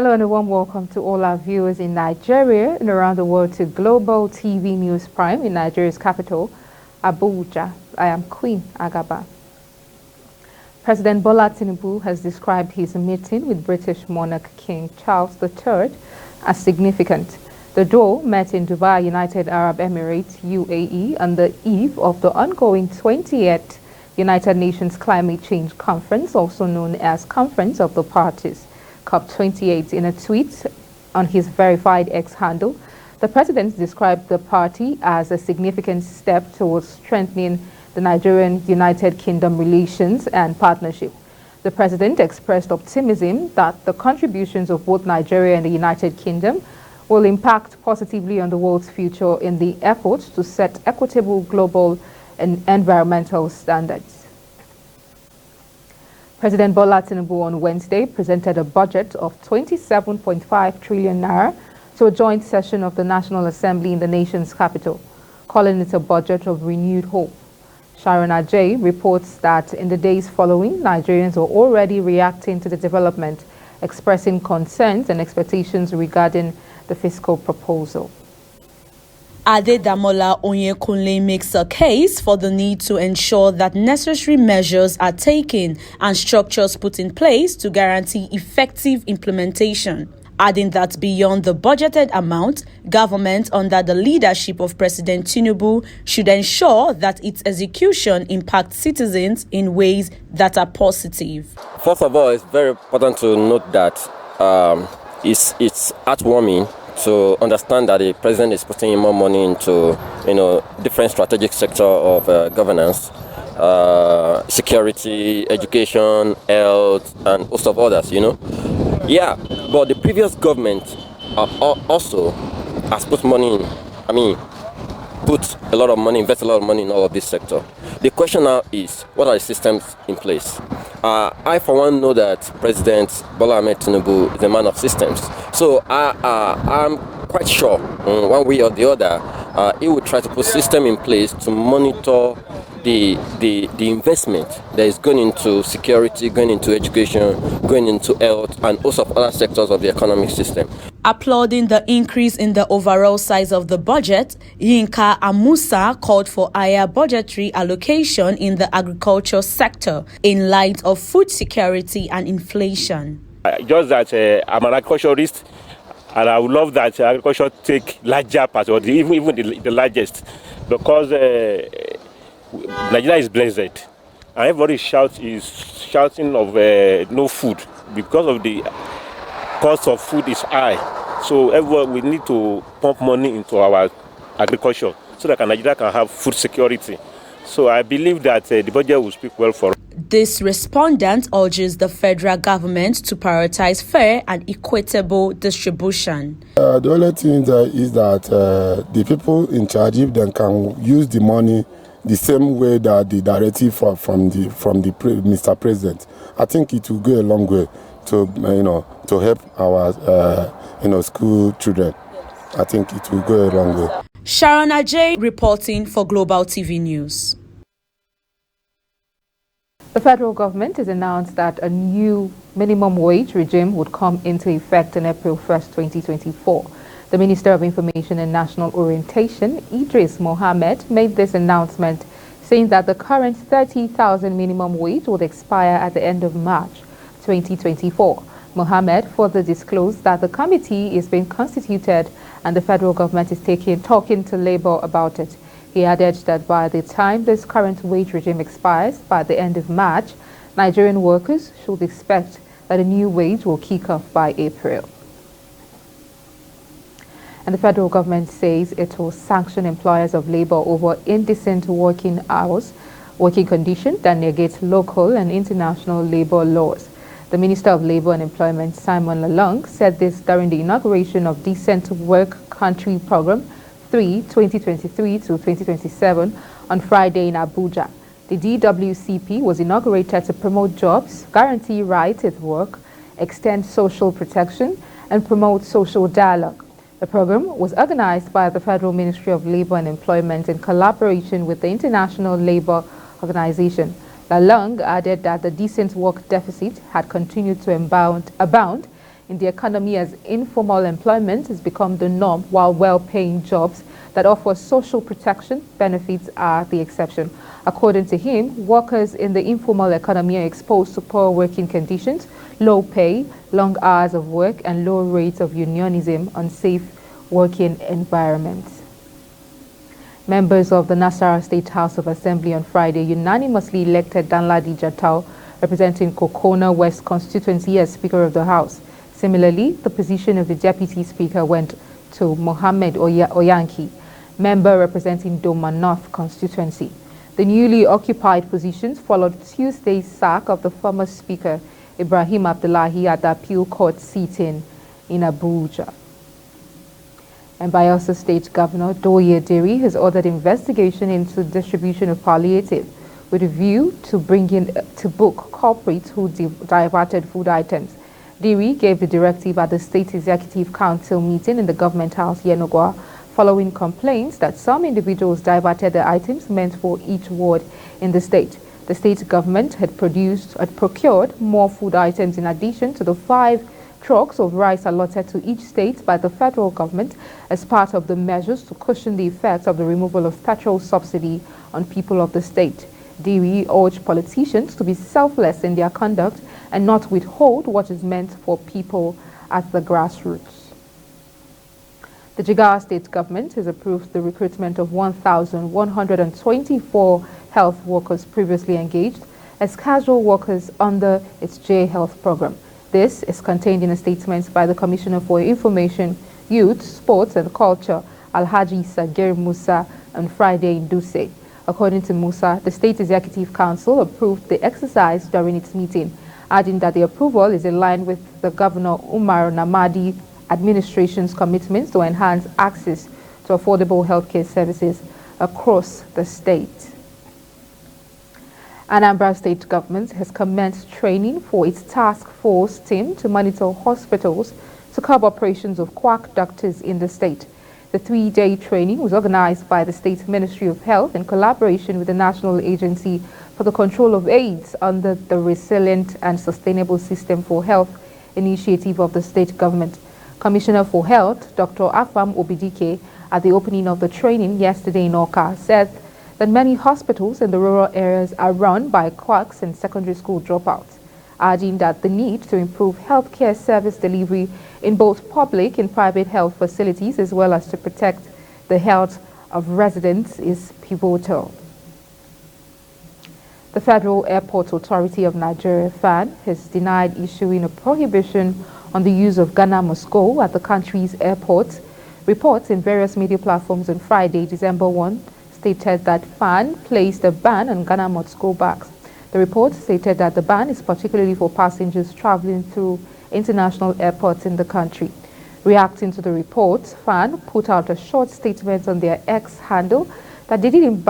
Hello and a warm welcome to all our viewers in Nigeria and around the world to Global TV News Prime in Nigeria's capital, Abuja. I am Queen Agaba. President Bola Tinubu has described his meeting with British monarch King Charles III as significant. The duo met in Dubai, United Arab Emirates, UAE, on the eve of the ongoing 20th United Nations Climate Change Conference, also known as Conference of the Parties. COP28. In a tweet on his verified X handle, the president described the party as a significant step towards strengthening the Nigerian-United Kingdom relations and partnership. The president expressed optimism that the contributions of both Nigeria and the United Kingdom will impact positively on the world's future in the efforts to set equitable global and environmental standards. President Bola Tinubu on Wednesday presented a budget of 27.5 trillion naira to a joint session of the National Assembly in the nation's capital, calling it a budget of renewed hope. Sharon Ajay reports that in the days following, Nigerians were already reacting to the development, expressing concerns and expectations regarding the fiscal proposal. Adedamola Onyekunle makes a case for the need to ensure that necessary measures are taken and structures put in place to guarantee effective implementation, adding that beyond the budgeted amount, government under the leadership of President Tinubu should ensure that its execution impacts citizens in ways that are positive. First of all, it's very important to note that it's heartwarming to understand that the president is putting more money into, different strategic sector of governance, security, education, health, and host of others. Yeah, but the previous government also has put money in. Put a lot of money, invest a lot of money in all of this sector. The question now is, what are the systems in place? I, for one, know that President Bola Ahmed Tinubu is a man of systems. So I'm quite sure, one way or the other, he will try to put system in place to monitor the investment that is going into security, going into education, going into health, and also other sectors of the economic system. Applauding the increase in the overall size of the budget, Yinka Amusa called for higher budgetary allocation in the agriculture sector in light of food security and inflation. Just that I'm an agriculturist, and I would love that agriculture take larger part, or even the largest, because Nigeria is blessed, and everybody is shouting of no food because of the cost of food is high. So everyone, we need to pump money into our agriculture so that Nigeria can have food security. So I believe that the budget will speak well for us. This respondent urges the federal government to prioritize fair and equitable distribution. The only thing is that the people in charge, if they can use the money the same way that the directive from the Mr. President, I think it will go a long way to help our school children. I think it will go a long way. Sharon Ajay reporting for Global TV News. The federal government has announced that a new minimum wage regime would come into effect on April 1st, 2024. The Minister of Information and National Orientation, Idris Mohammed, made this announcement, saying that the current 30,000 minimum wage would expire at the end of March 2024. Mohammed further disclosed that the committee is being constituted and the federal government is talking to Labour about it. He added that by the time this current wage regime expires, by the end of March, Nigerian workers should expect that a new wage will kick off by April. And the federal government says it will sanction employers of labor over indecent working hours, working conditions that negate local and international labor laws. The Minister of Labor and Employment, Simon Lalong, said this during the inauguration of Decent Work Country Program 3, 2023 to 2027 on Friday in Abuja. The DWCP was inaugurated to promote jobs, guarantee rights at work, extend social protection, and promote social dialogue. The program was organized by the Federal Ministry of Labor and Employment in collaboration with the International Labour Organization. Lalong added that the decent work deficit had continued to abound in the economy as informal employment has become the norm, while well-paying jobs that offer social protection benefits are the exception. According to him, workers in the informal economy are exposed to poor working conditions, low pay, long hours of work, and low rates of unionism, unsafe working environments. Members of the Nasarawa State House of Assembly on Friday unanimously elected Danladi Jatau, representing Kokona West constituency, as Speaker of the House. Similarly, the position of the Deputy Speaker went to Mohammed Oyanki, member representing Doma North constituency. The newly occupied positions followed Tuesday's sack of the former Speaker Ibrahim Abdullahi at the appeal court sitting in Abuja. And Bayelsa State Governor Doye Diri has ordered investigation into distribution of palliative with a view to bringing to book culprits who diverted food items. Diri gave the directive at the State Executive Council meeting in the Government House, Yenogwa, following complaints that some individuals diverted the items meant for each ward in the state. The state government had procured more food items in addition to the 5 trucks of rice allotted to each state by the federal government as part of the measures to cushion the effects of the removal of petrol subsidy on people of the state. Diri urged politicians to be selfless in their conduct and not withhold what is meant for people at the grassroots. The Jigawa State Government has approved the recruitment of 1,124 health workers previously engaged as casual workers under its J Health program. This is contained in a statement by the Commissioner for Information, Youth, Sports and Culture, Alhaji Sagir Musa, on Friday in Duse. According to Musa, the State Executive Council approved the exercise during its meeting, adding that the approval is in line with the Governor Umar Namadi administration's commitments to enhance access to affordable healthcare services across the state. Anambra State Government has commenced training for its task force team to monitor hospitals to curb operations of quack doctors in the state. The 3-day training was organized by the State Ministry of Health in collaboration with the National Agency for the Control of AIDS under the Resilient and Sustainable System for Health initiative of the state government. Commissioner for Health, Dr. Afam Obidike, at the opening of the training yesterday in Oka, said that many hospitals in the rural areas are run by quacks and secondary school dropouts, adding that the need to improve healthcare service delivery in both public and private health facilities, as well as to protect the health of residents, is pivotal. The Federal Airport Authority of Nigeria, FAN, has denied issuing a prohibition on the use of Ghana Moscow at the country's airports. Reports in various media platforms on Friday, December 1, stated that FAN placed a ban on Ghana Moscow bags. The report stated that the ban is particularly for passengers traveling through international airports in the country. Reacting to the report, FAN put out a short statement on their X handle that they didn't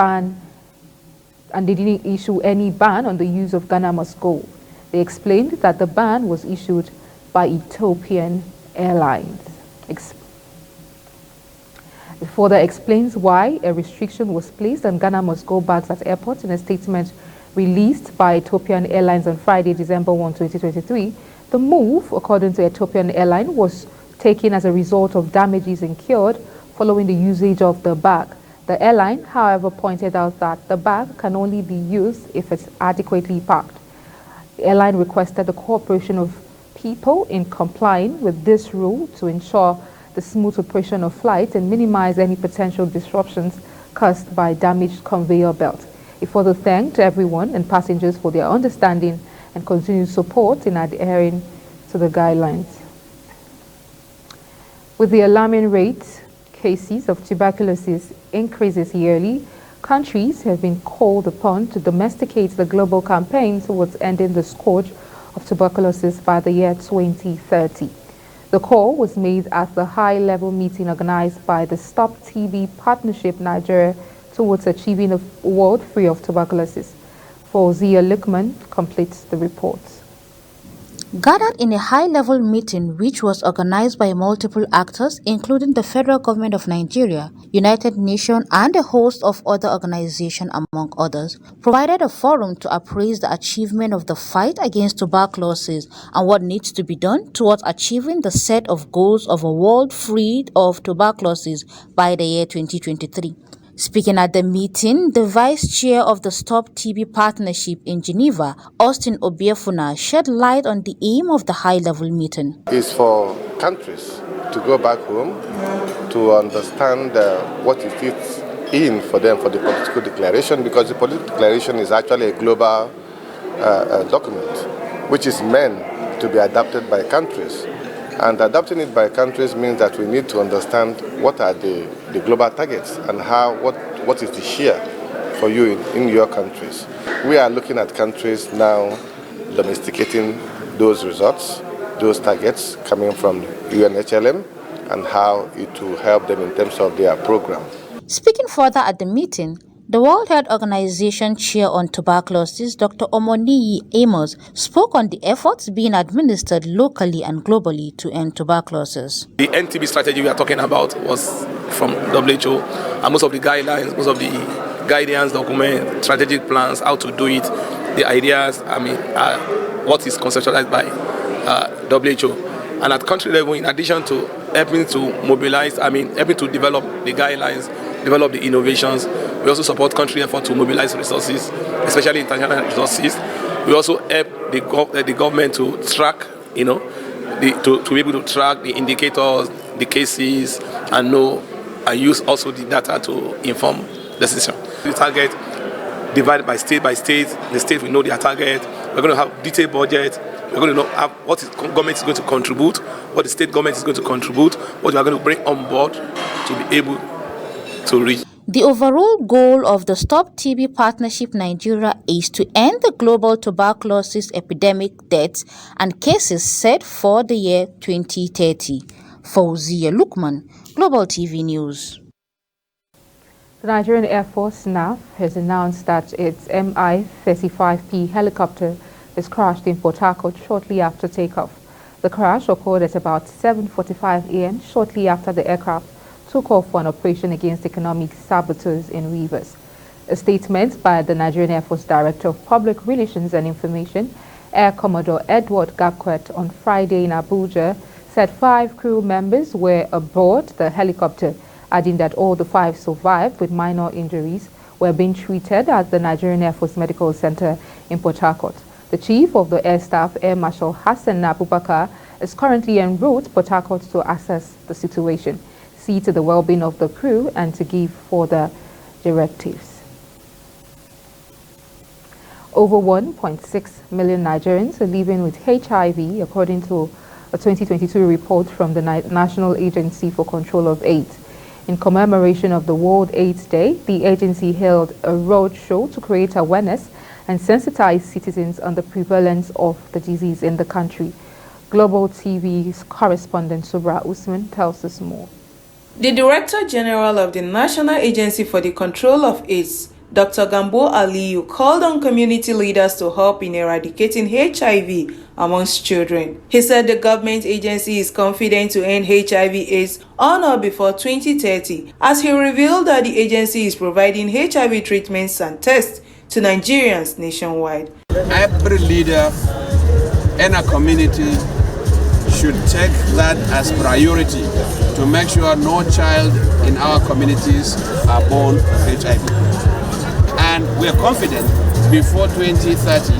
issue any ban on the use of Ghana Moscow. They explained that the ban was issued by Ethiopian Airlines. It further explains why a restriction was placed on Ghana Moscow bags at airports in a statement released by Ethiopian Airlines on Friday, December 1, 2023. The move, according to Ethiopian Airlines, was taken as a result of damages incurred following the usage of the bag. The airline, however, pointed out that the bag can only be used if it's adequately packed. The airline requested the cooperation of people in complying with this rule to ensure the smooth operation of flights and minimize any potential disruptions caused by damaged conveyor belt. It further thanked everyone and passengers for their understanding and continued support in adhering to the guidelines. With the alarming rate cases of tuberculosis increases yearly, countries have been called upon to domesticate the global campaign towards ending the scourge of tuberculosis by the year 2030. The call was made at the high-level meeting organized by the Stop TB Partnership Nigeria towards achieving a world free of tuberculosis. Fauzia Lukman completes the report. Gathered in a high-level meeting which was organized by multiple actors including the Federal Government of Nigeria, United Nations and a host of other organizations among others, provided a forum to appraise the achievement of the fight against tuberculosis and what needs to be done towards achieving the set of goals of a world freed of tuberculosis by the year 2023. Speaking at the meeting, the Vice Chair of the Stop TB Partnership in Geneva, Austin Obiefuna, shed light on the aim of the high-level meeting. It's for countries to go back home to understand what it is in for them for the political declaration, because the political declaration is actually a global document which is meant to be adopted by countries. And adopting it by countries means that we need to understand what are the global targets and what is the share for you in your countries. We are looking at countries now domesticating those results, those targets coming from UNHLM, and how it will help them in terms of their program. Speaking further at the meeting, the World Health Organization Chair on Tuberculosis, Dr. Omoniyi Amos, spoke on the efforts being administered locally and globally to end tuberculosis. The NTB strategy we are talking about was from WHO, and most of the guidelines, most of the guidance document, strategic plans, how to do it, the ideas, what is conceptualized by WHO. And at country level, in addition to helping to mobilize, helping to develop the guidelines, develop the innovations, we also support country effort to mobilize resources, especially international resources. We also help the government to track, to be able to track the indicators, the cases, and use also the data to inform the decision. The target divided by state. The state will know their target. We're going to have detailed budget. We're going to know what the government is going to contribute, what the state government is going to contribute, what we are going to bring on board to be able to reach. The overall goal of the Stop TB Partnership Nigeria is to end the global tuberculosis epidemic deaths and cases set for the year 2030. Fauziya Lukman, Global TV News. The Nigerian Air Force NAF has announced that its Mi-35P helicopter has crashed in Port Harcourt shortly after takeoff. The crash occurred at about 7:45 a.m. shortly after the aircraft took off for an operation against economic saboteurs in Rivers. A statement by the Nigerian Air Force Director of Public Relations and Information, Air Commodore Edward Gapquet, on Friday in Abuja, said 5 crew members were aboard the helicopter, adding that all the 5 survived with minor injuries, were being treated at the Nigerian Air Force Medical Center in Port Harcourt. The Chief of the Air Staff, Air Marshal Hassan Abubakar, is currently en route to Port Harcourt to assess the situation, see to the well-being of the crew, and to give further directives. Over 1.6 million Nigerians are living with HIV, according to a 2022 report from the National Agency for Control of AIDS. In commemoration of the World AIDS Day, the agency held a road show to create awareness and sensitize citizens on the prevalence of the disease in the country. Global TV's correspondent Subra Usman tells us more. The Director General of the National Agency for the Control of AIDS, Dr. Gambo Aliyu, called on community leaders to help in eradicating HIV amongst children. He said the government agency is confident to end HIV/AIDS on or before 2030, as he revealed that the agency is providing HIV treatments and tests to Nigerians nationwide. Every leader in a community should take that as priority to make sure no child in our communities are born with HIV. And we are confident before 2030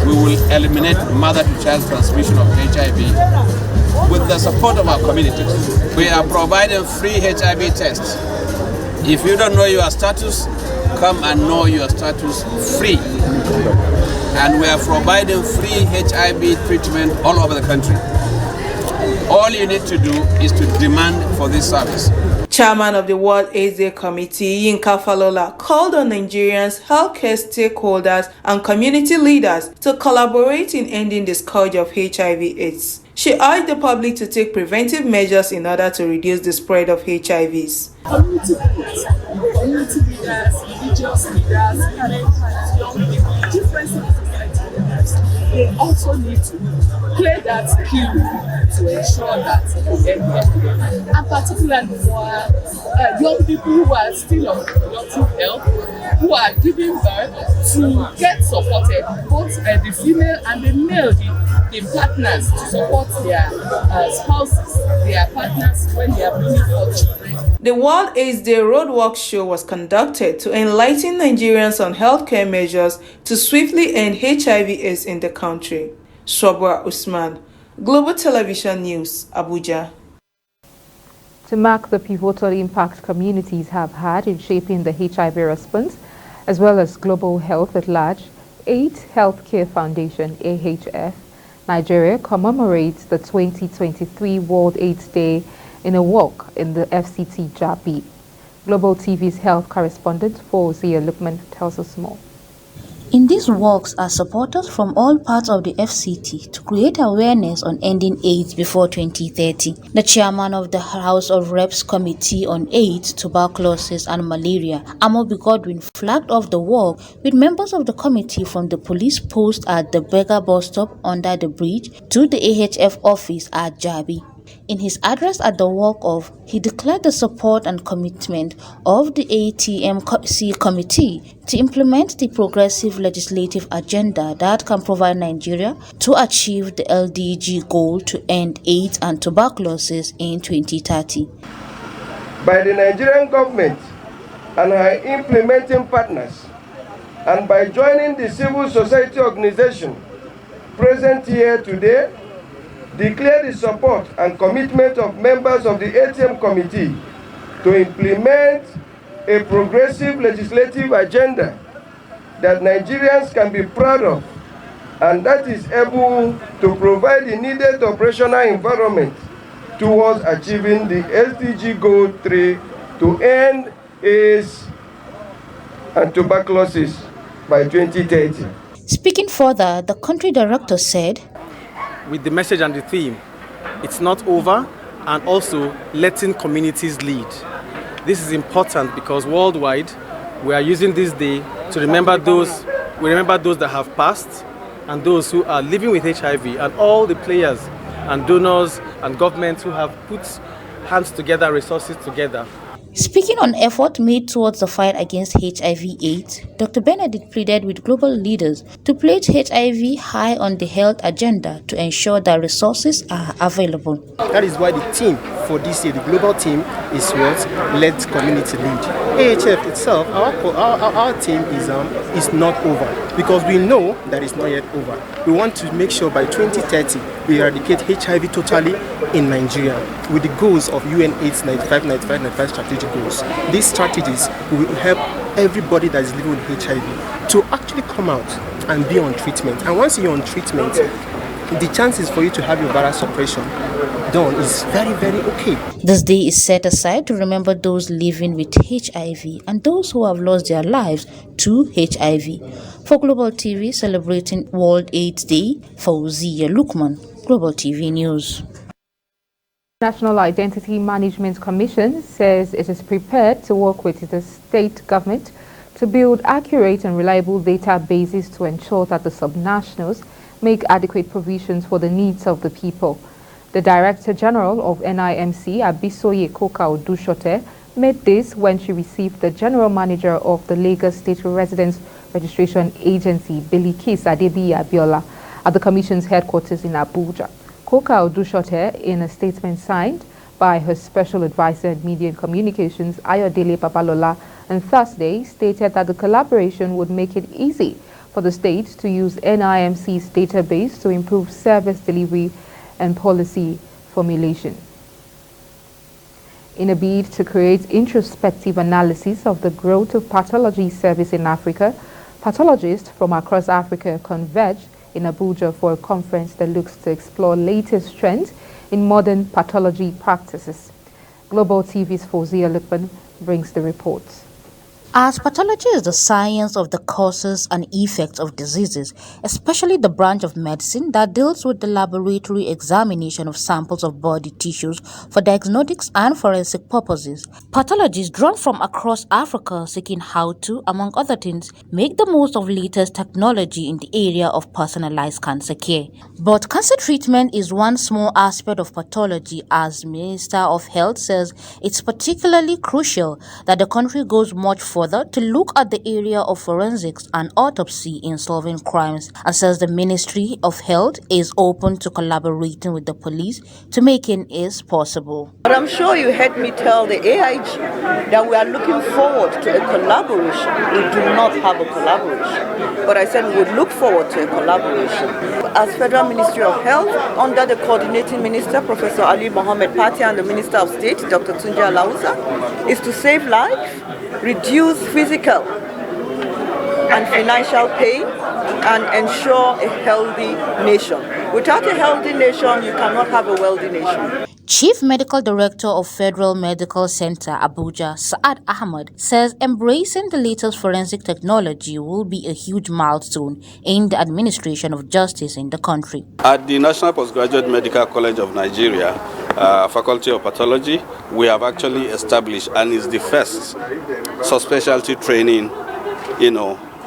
we will eliminate mother-to-child transmission of HIV with the support of our communities. We are providing free HIV tests. If you don't know your status, come and know your status free. And we are providing free HIV treatment all over the country. All you need to do is to demand for this service. Chairman of the World AIDS Day Committee, Yinka Falola, called on Nigerians, healthcare stakeholders, and community leaders to collaborate in ending the scourge of HIV/AIDS. She urged the public to take preventive measures in order to reduce the spread of HIVs. Community leaders, religious leaders, parents, young people, different civil society partners, they also need to play that key to ensure that we end the epidemic. And particularly for young people who are still on reproductive health, who are giving birth, to get supported, both the female and the male, the partners, to support their spouses, their partners when they are bringing forth children. The World AIDS Day Roadwork Show was conducted to enlighten Nigerians on healthcare measures to swiftly end HIV/AIDS in the country. Sobra Usman, Global Television News, Abuja. To mark the pivotal impact communities have had in shaping the HIV response, as well as global health at large, AIDS Healthcare Foundation, AHF, Nigeria commemorates the 2023 World AIDS Day in a walk in the FCT Jabi. Global TV's health correspondent Fauzia Lukman tells us more. In these walks are supporters from all parts of the FCT to create awareness on ending AIDS before 2030. The chairman of the House of Reps Committee on AIDS, Tuberculosis and Malaria, Amobi Godwin, flagged off the walk with members of the committee from the police post at the Beggar bus stop under the bridge to the AHF office at Jabi. In his address at the walk-off, he declared the support and commitment of the ATMC committee to implement the progressive legislative agenda that can provide Nigeria to achieve the LDG goal to end AIDS and tuberculosis in 2030. By the Nigerian government and her implementing partners, and by joining the civil society organization present here today, declare the support and commitment of members of the ATM committee to implement a progressive legislative agenda that Nigerians can be proud of and that is able to provide the needed operational environment towards achieving the SDG Goal 3 to end AIDS and tuberculosis by 2030. Speaking further, the country director said, with the message and the theme, it's not over, and also letting communities lead. This is important because worldwide we are using this day to remember those that have passed and those who are living with HIV, and all the players and donors and governments who have put hands together, resources together. Speaking on effort made towards the fight against HIV/AIDS, Dr. Benedict pleaded with global leaders to place HIV high on the health agenda to ensure that resources are available. That is why the team for this year, the global team, is what? Let community lead. AHF itself, our team is not over, because we know that it's not yet over. We want to make sure by 2030 we eradicate HIV totally in Nigeria with the goals of UNAIDS 95 strategic goals. These strategies will help everybody that is living with HIV to actually come out and be on treatment. And once you're on treatment, the chances for you to have your viral suppression done is very, very okay. This day is set aside to remember those living with HIV and those who have lost their lives to HIV. For Global TV celebrating World AIDS Day, Fauzia Lukman, Global TV News. National Identity Management Commission says it is prepared to work with the state government to build accurate and reliable databases to ensure that the subnationals make adequate provisions for the needs of the people. The Director General of NIMC, Abisoye Koka-Odushote, made this when she received the General Manager of the Lagos State Residence Registration Agency, Bilikis Adebiyi Abiola, at the Commission's headquarters in Abuja. Koka-Odushote, in a statement signed by her Special Advisor in Media and Communications, Ayodele Babalola, on Thursday, stated that the collaboration would make it easy for the state to use NIMC's database to improve service delivery and policy formulation. In a bid to create introspective analysis of the growth of pathology service in Africa, pathologists from across Africa converged in Abuja for a conference that looks to explore latest trends in modern pathology practices. Global TV's Fauzia Lukman brings the report. As pathology is the science of the causes and effects of diseases, especially the branch of medicine that deals with the laboratory examination of samples of body tissues for diagnostics and forensic purposes, pathologists drawn from across Africa seeking how to, among other things, make the most of latest technology in the area of personalized cancer care. But cancer treatment is one small aspect of pathology, as Minister of Health says it's particularly crucial that the country goes much further to look at the area of forensics and autopsy in solving crimes, and says the Ministry of Health is open to collaborating with the police to making it possible. But I'm sure you heard me tell the AIG that we are looking forward to a collaboration. We do not have a collaboration, but I said we would look forward to a collaboration. As Federal Ministry of Health, under the coordinating minister, Professor Ali Mohammed Pati, and the Minister of State, Dr. Tunja Lausa, is to save life, reduce physical and financial pain, and ensure a healthy nation. Without a healthy nation, you cannot have a wealthy nation. Chief Medical Director of Federal Medical Center, Abuja, Saad Ahmed, says embracing the latest forensic technology will be a huge milestone in the administration of justice in the country. At the National Postgraduate Medical College of Nigeria, Faculty of Pathology, we have actually established, and is the first subspecialty training,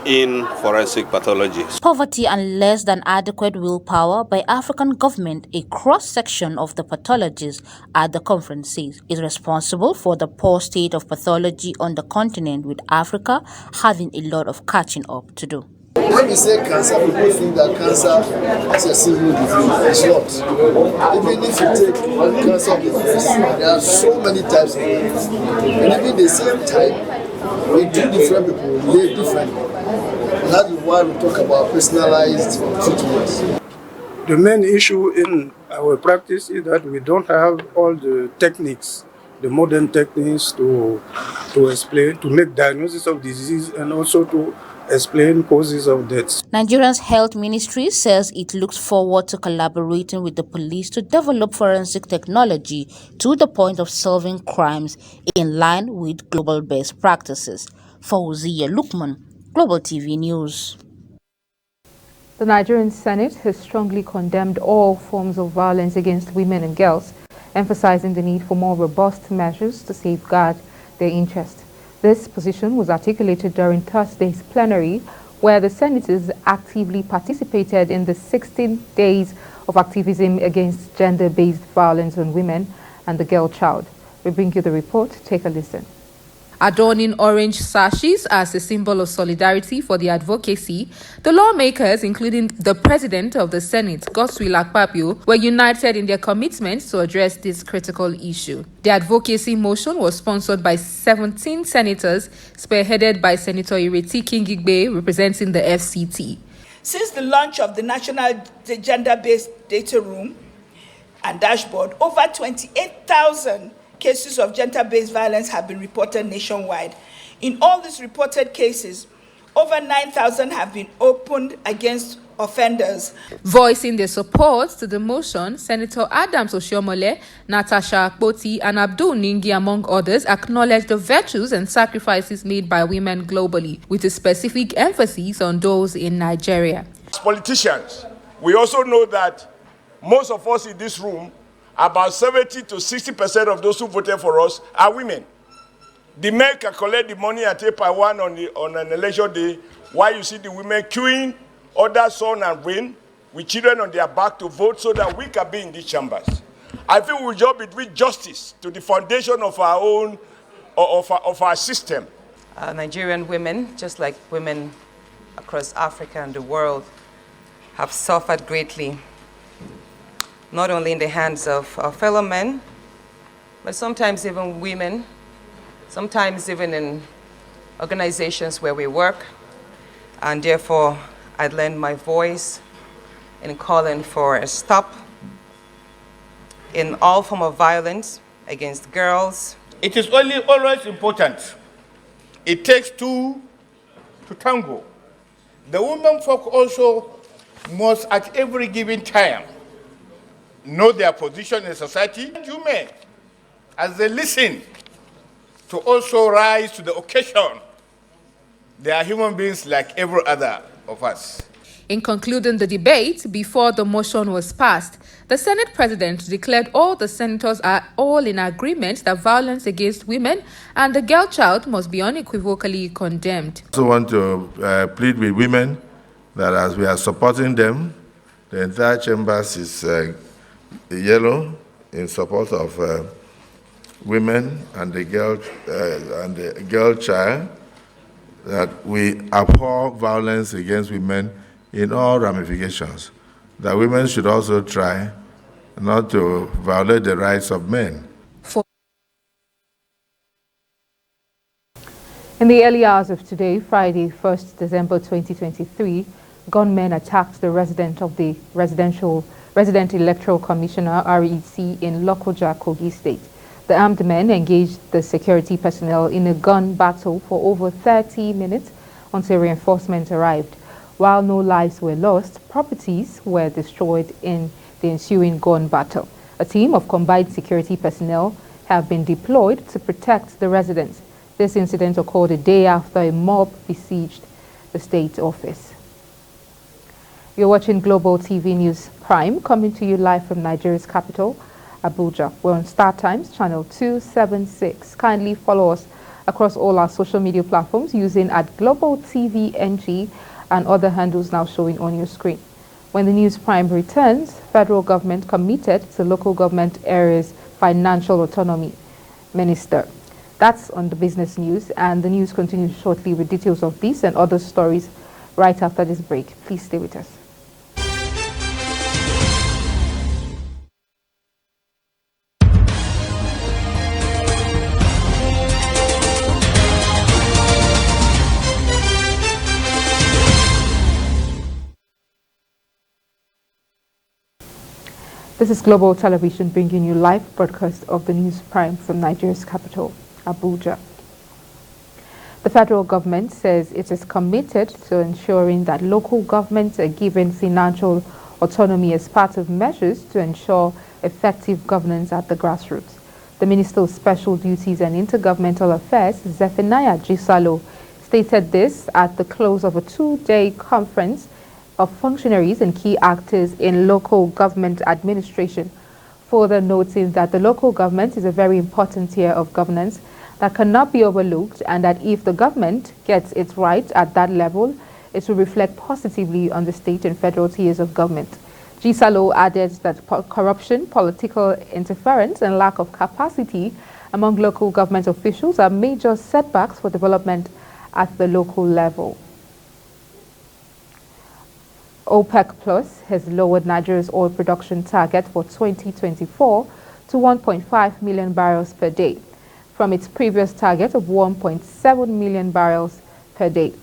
in forensic pathology. Poverty and less than adequate willpower by African government, a cross-section of the pathologists at the conference says, is responsible for the poor state of pathology on the continent, with Africa having a lot of catching up to do. When we say cancer, people think that cancer is a single disease. It's not. Even if you take cancer disease, there are so many types of it. And even the same type, when two different people live differently. And that is why we talk about personalized treatments. The main issue in our practice is that we don't have all the techniques, the modern techniques to explain, to make diagnosis of disease, and also to explain causes of deaths. Nigeria's health ministry says it looks forward to collaborating with the police to develop forensic technology to the point of solving crimes in line with global best practices. Fawziya Lukman, Global TV News. The Nigerian Senate has strongly condemned all forms of violence against women and girls, emphasizing the need for more robust measures to safeguard their interests. This position was articulated during Thursday's plenary, where the senators actively participated in the 16 days of activism against gender-based violence on women and the girl child. We bring you the report. Take a listen. Adorning orange sashes as a symbol of solidarity for the advocacy, the lawmakers, including the President of the Senate, Godswill Akpabio, were united in their commitment to address this critical issue. The advocacy motion was sponsored by 17 senators, spearheaded by Senator Ireti Kingigbe, representing the FCT. Since the launch of the National Gender-Based Data Room and Dashboard, over 28,000 cases of gender-based violence have been reported nationwide. In all these reported cases, over 9,000 have been opened against offenders. Voicing their support to the motion, Senator Adams Oshiomhole, Natasha Akpoti, and Abdul Ningi, among others, acknowledged the virtues and sacrifices made by women globally, with a specific emphasis on those in Nigeria. As politicians, we also know that most of us in this room, about 70 to 60% of those who voted for us are women. The men can collect the money and take by one on an election day, while you see the women queuing under sun and rain with children on their back to vote so that we can be in these chambers. I think we will just bring justice to the foundation of our own, of our system. Nigerian women, just like women across Africa and the world, have suffered greatly, not only in the hands of our fellow men, but sometimes even women, sometimes even in organizations where we work. And therefore, I'd lend my voice in calling for a stop in all form of violence against girls. It is always important. It takes two to tango. The women folk also must, at every given time, know their position in society. You may, as they listen, to also rise to the occasion They are human beings like every other of us. In concluding the debate, before the motion was passed, the Senate President declared all the senators are all in agreement that violence against women and the girl child must be unequivocally condemned. I also want to plead with women that as we are supporting them, the entire chambers is yellow in support of women and the girl child, that we abhor violence against women in all ramifications, that women should also try not to violate the rights of men. In the early hours of today, Friday, 1st December 2023, gunmen attacked the resident of the Resident Electoral Commissioner, REC, in Lokoja, Kogi State. The armed men engaged the security personnel in a gun battle for over 30 minutes until reinforcements arrived. While no lives were lost, properties were destroyed in the ensuing gun battle. A team of combined security personnel have been deployed to protect the residents. This incident occurred a day after a mob besieged the state office. You're watching Global TV News Prime, coming to you live from Nigeria's capital, Abuja. We're on Star Times, channel 276. Kindly follow us across all our social media platforms using @GlobalTVNG and other handles now showing on your screen. When the News Prime returns, federal government committed to local government areas' financial autonomy. Minister. That's on the business news, and the news continues shortly with details of this and other stories right after this break. Please stay with us. This is Global Television bringing you live broadcast of the News Prime from Nigeria's capital, Abuja. The federal government says it is committed to ensuring that local governments are given financial autonomy as part of measures to ensure effective governance at the grassroots. The Minister of Special Duties and Intergovernmental Affairs, Zephaniah Jisalo, stated this at the close of a two-day conference of functionaries and key actors in local government administration, further noting that the local government is a very important tier of governance that cannot be overlooked, and that if the government gets it right at that level, it will reflect positively on the state and federal tiers of government. Jisalo added that corruption, political interference, and lack of capacity among local government officials are major setbacks for development at the local level. OPEC Plus has lowered Nigeria's oil production target for 2024 to 1.5 million barrels per day, from its previous target of 1.7 million barrels per day.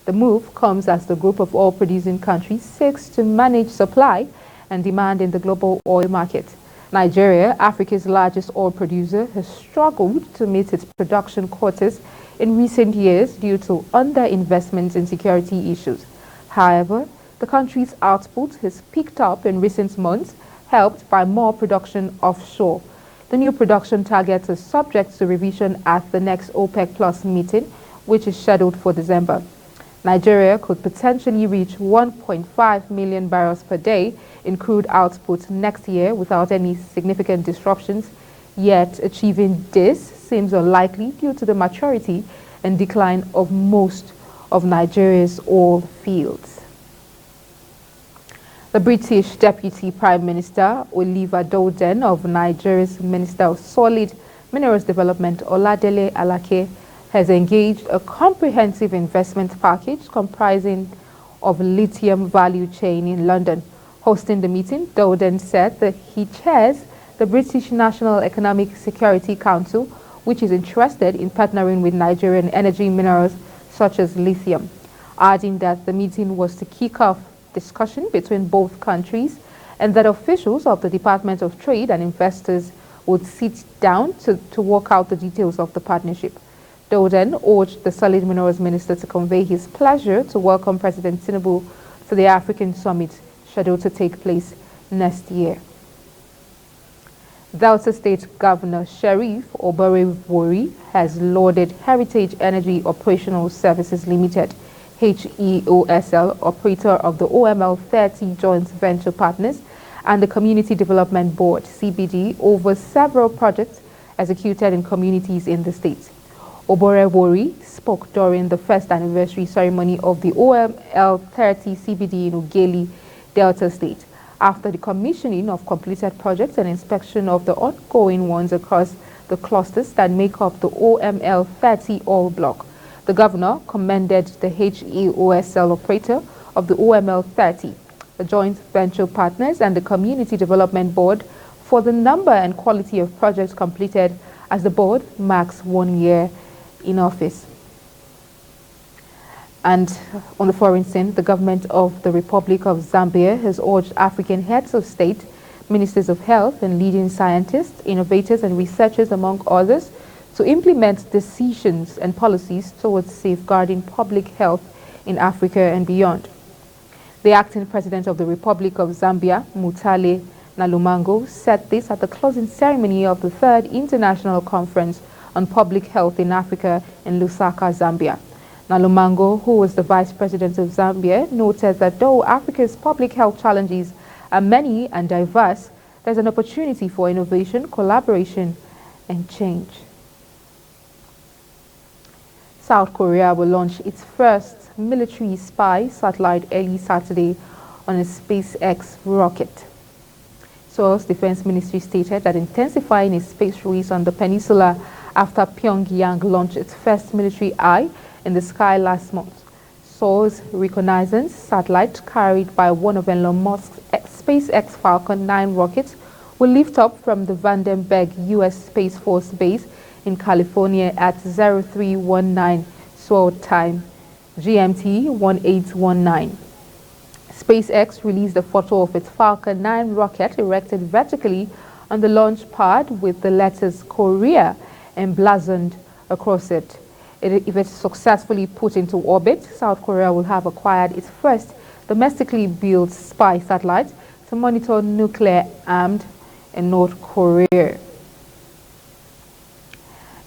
The move comes as the group of oil-producing countries seeks to manage supply and demand in the global oil market. Nigeria, Africa's largest oil producer, has struggled to meet its production quotas in recent years due to underinvestment in security issues. However, the country's output has picked up in recent months, helped by more production offshore. The new production target is subject to revision at the next OPEC Plus meeting, which is scheduled for December. Nigeria could potentially reach 1.5 million barrels per day in crude output next year without any significant disruptions, yet achieving this seems unlikely due to the maturity and decline of most of Nigeria's oil fields. The British Deputy Prime Minister, Oliver Dowden, of Nigeria's Minister of Solid Minerals Development, Oladele Alake, has engaged a comprehensive investment package comprising of lithium value chain in London. Hosting the meeting, Dowden said that he chairs the British National Economic Security Council, which is interested in partnering with Nigerian energy minerals such as lithium, adding that the meeting was to kick off discussion between both countries and that officials of the Department of Trade and investors would sit down to work out the details of the partnership. Dowden urged the Solid Minerals Minister to convey his pleasure to welcome President Tinubu to the African Summit scheduled to take place next year. Delta State Governor Sheriff Oborevwori has lauded Heritage Energy Operational Services Limited, HEOSL, operator of the OML 30 joint venture partners, and the Community Development Board, CBD, over several projects executed in communities in the state. Oborevwori spoke during the first anniversary ceremony of the OML 30 CBD in Ughelli, Delta State, after the commissioning of completed projects and inspection of the ongoing ones across the clusters that make up the OML 30 oil block. The governor commended the HEOSL operator of the OML 30, the joint venture partners, and the Community Development Board for the number and quality of projects completed as the board marks 1 year in office. And on the foreign scene, the government of the Republic of Zambia has urged African heads of state, ministers of health, and leading scientists, innovators, and researchers, among others, to implement decisions and policies towards safeguarding public health in Africa and beyond. The acting president of the Republic of Zambia, Mutale Nalumango, said this at the closing ceremony of the 3rd International Conference on Public Health in Africa in Lusaka, Zambia. Nalumango, who was the vice president of Zambia, noted that though Africa's public health challenges are many and diverse, there's an opportunity for innovation, collaboration, and change. South Korea will launch its first military spy satellite early Saturday on a SpaceX rocket. Seoul's defense ministry stated that intensifying its space race on the peninsula after Pyongyang launched its first military eye in the sky last month. Seoul's reconnaissance satellite, carried by one of Elon Musk's SpaceX Falcon 9 rockets, will lift up from the Vandenberg U.S. Space Force Base in California at 0319 Seoul time, GMT 1819. SpaceX released a photo of its Falcon 9 rocket erected vertically on the launch pad with the letters Korea emblazoned across it. If it's successfully put into orbit, South Korea will have acquired its first domestically built spy satellite to monitor nuclear armed in North Korea.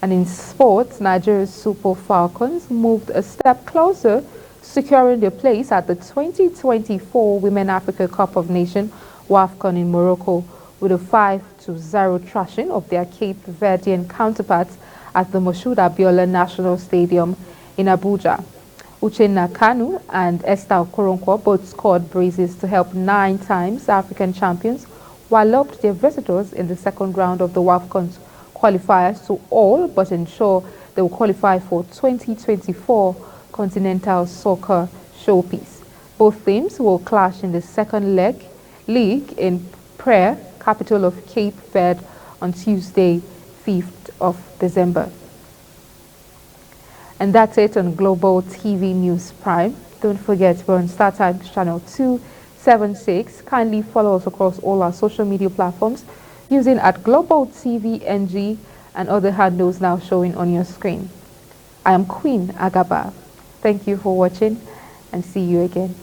And in sports, Nigeria's Super Falcons moved a step closer to securing their place at the 2024 Women Africa Cup of Nations WAFCON in Morocco with a 5-0 thrashing of their Cape Verdean counterparts at the Moshood Abiola National Stadium in Abuja. Uchenna Kanu and Esther Okoronkwo both scored braces to help 9 times African champions, while helped their visitors in the second round of the WAFCON's qualifiers to all but ensure they will qualify for 2024 Continental Soccer Showpiece. Both teams will clash in the second league in Praia, capital of Cape Verde, on Tuesday, 5th of December. And that's it on Global TV News Prime. Don't forget, we're on StarTimes channel 276. Kindly follow us across all our social media platforms using @GlobalTVNG and other handles now showing on your screen. I am Queen Agaba. Thank you for watching and see you again.